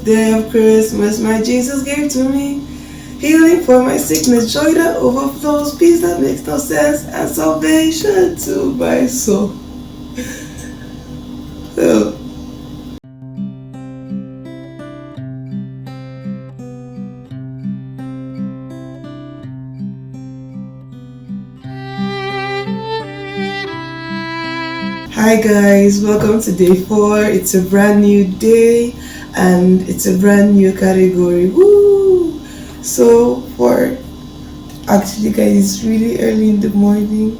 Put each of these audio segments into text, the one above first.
day of Christmas, my Jesus gave to me. Healing for my sickness, joy that overflows, peace that makes no sense, and salvation to my soul. So, hi guys, welcome to day 4. It's a brand new day and it's a brand new category. Woo! So actually guys, it's really early in the morning.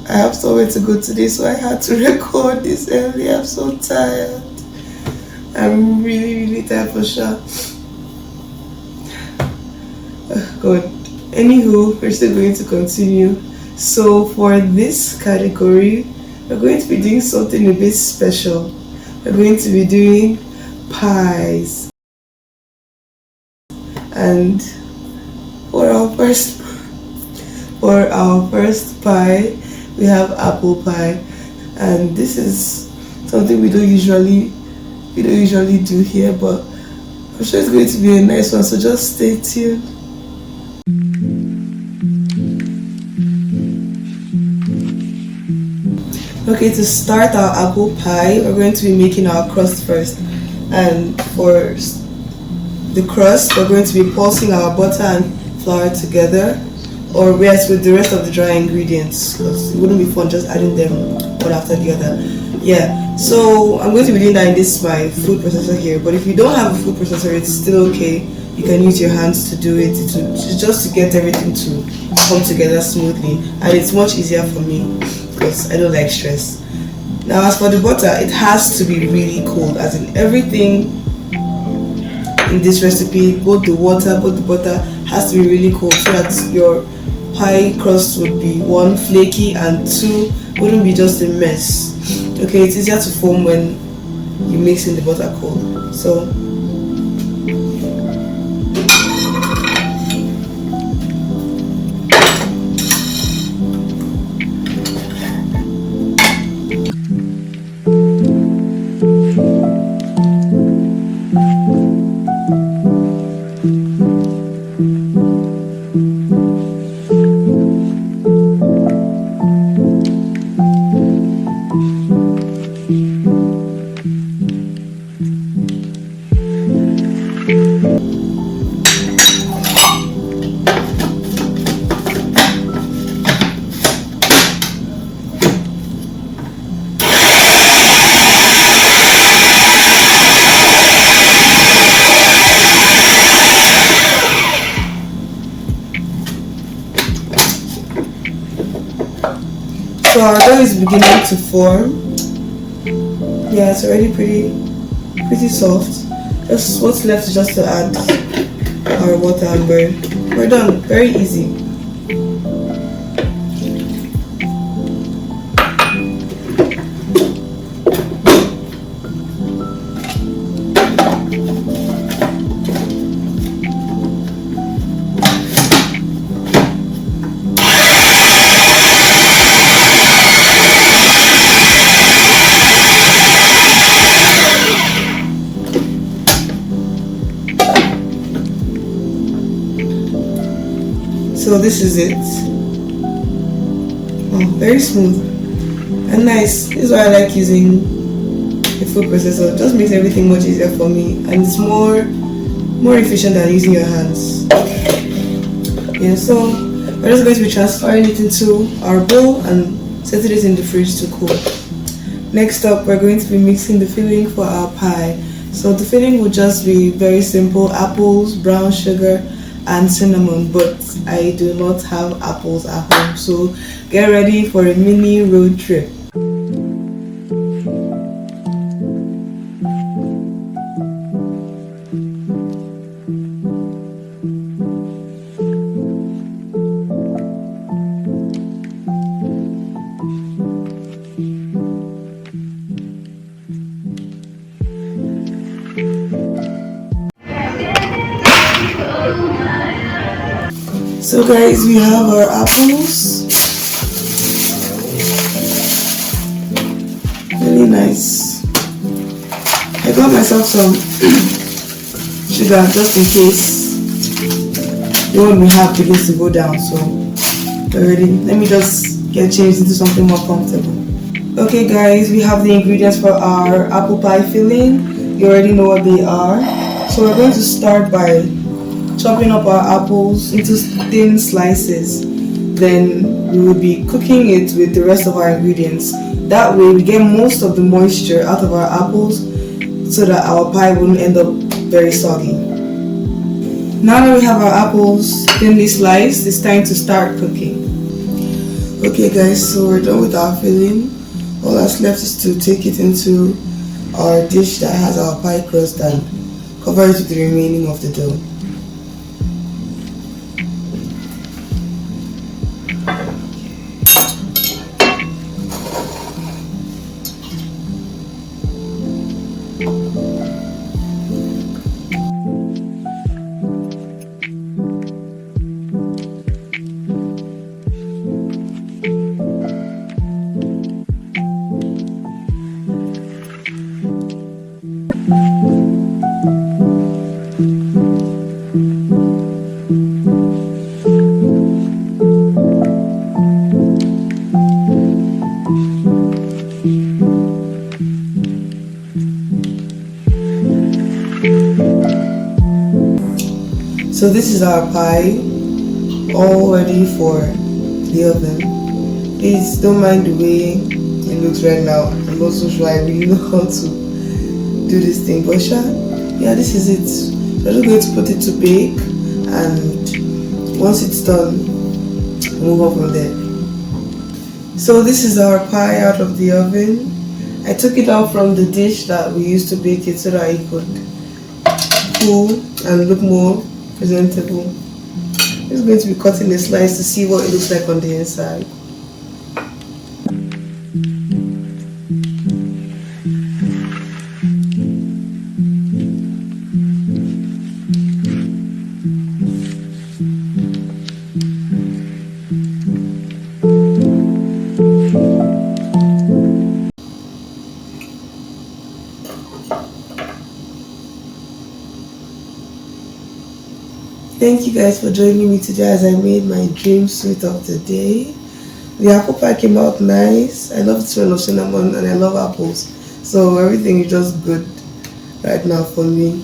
I have somewhere to go today, so I had to record this early. I'm so tired. I'm really tired for sure. God. Anywho, we're still going to continue. So for this category, we're going to be doing something a bit special. We're going to be doing pies. And for our first pie, we have apple pie. And this is something we don't usually do here, but I'm sure it's going to be a nice one, so just stay tuned. Okay, to start our apple pie, we're going to be making our crust first. And for the crust, we're going to be pulsing our butter and flour together, or yes, with the rest of the dry ingredients, because it wouldn't be fun just adding them one after the other. Yeah, so I'm going to be doing that in my food processor here, but if you don't have a food processor, it's still okay. You can use your hands to do it. It's just to get everything to come together smoothly, and it's much easier for me because I don't like stress. Now as for the butter, it has to be really cold, as in everything in this recipe, both the water, both the butter, has to be really cold so that your pie crust would be 1, flaky, and 2, wouldn't be just a mess. Okay, it's easier to form when you mix in the butter cold. So our dough is beginning to form. Yeah, it's already pretty soft. Just what's left is just to add our water and we're done. Very easy. So this is it. Oh, very smooth and nice. This is why I like using a food processor. It just makes everything much easier for me, and it's more efficient than using your hands. Yeah, so we're just going to be transferring it into our bowl and setting it in the fridge to cool. Next up, we're going to be mixing the filling for our pie. So the filling will just be very simple: apples, brown sugar, and cinnamon, but I do not have apples at home, so get ready for a mini road trip. So guys, we have our apples. Really nice. I got myself some sugar just in case the one we have begins to go down. So we're ready. Let me just get changed into something more comfortable. Okay guys, we have the ingredients for our apple pie filling. You already know what they are. So we're going to start by chopping up our apples into thin slices. Then we will be cooking it with the rest of our ingredients. That way we get most of the moisture out of our apples so that our pie won't end up very soggy. Now that we have our apples thinly sliced, it's time to start cooking. Okay guys, so we're done with our filling. All that's left is to take it into our dish that has our pie crust and cover it with the remaining of the dough. So this is our pie, all ready for the oven. Please don't mind the way it looks right now. I'm not so sure I really know how to do this thing, but yeah, this is it. So I'm just going to put it to bake, and once it's done, move on from there. So this is our pie out of the oven. I took it out from the dish that we used to bake it so that it could cool and look more presentable. I'm just going to be cutting a slice to see what it looks like on the inside. Thank you guys for joining me today as I made my dream sweet of the day. The apple pie came out nice. I love the smell of cinnamon and I love apples. So everything is just good right now for me.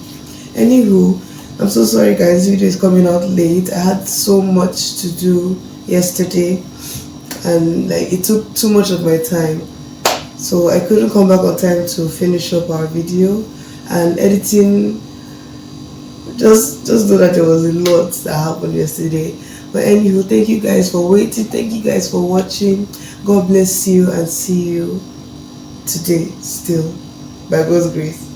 Anywho, I'm so sorry guys, this video is coming out late. I had so much to do yesterday and like it took too much of my time. So I couldn't come back on time to finish up our video, and editing, just know that there was a lot that happened yesterday. But anywho, thank you guys for waiting, thank you guys for watching. God bless you and see you today still by God's grace.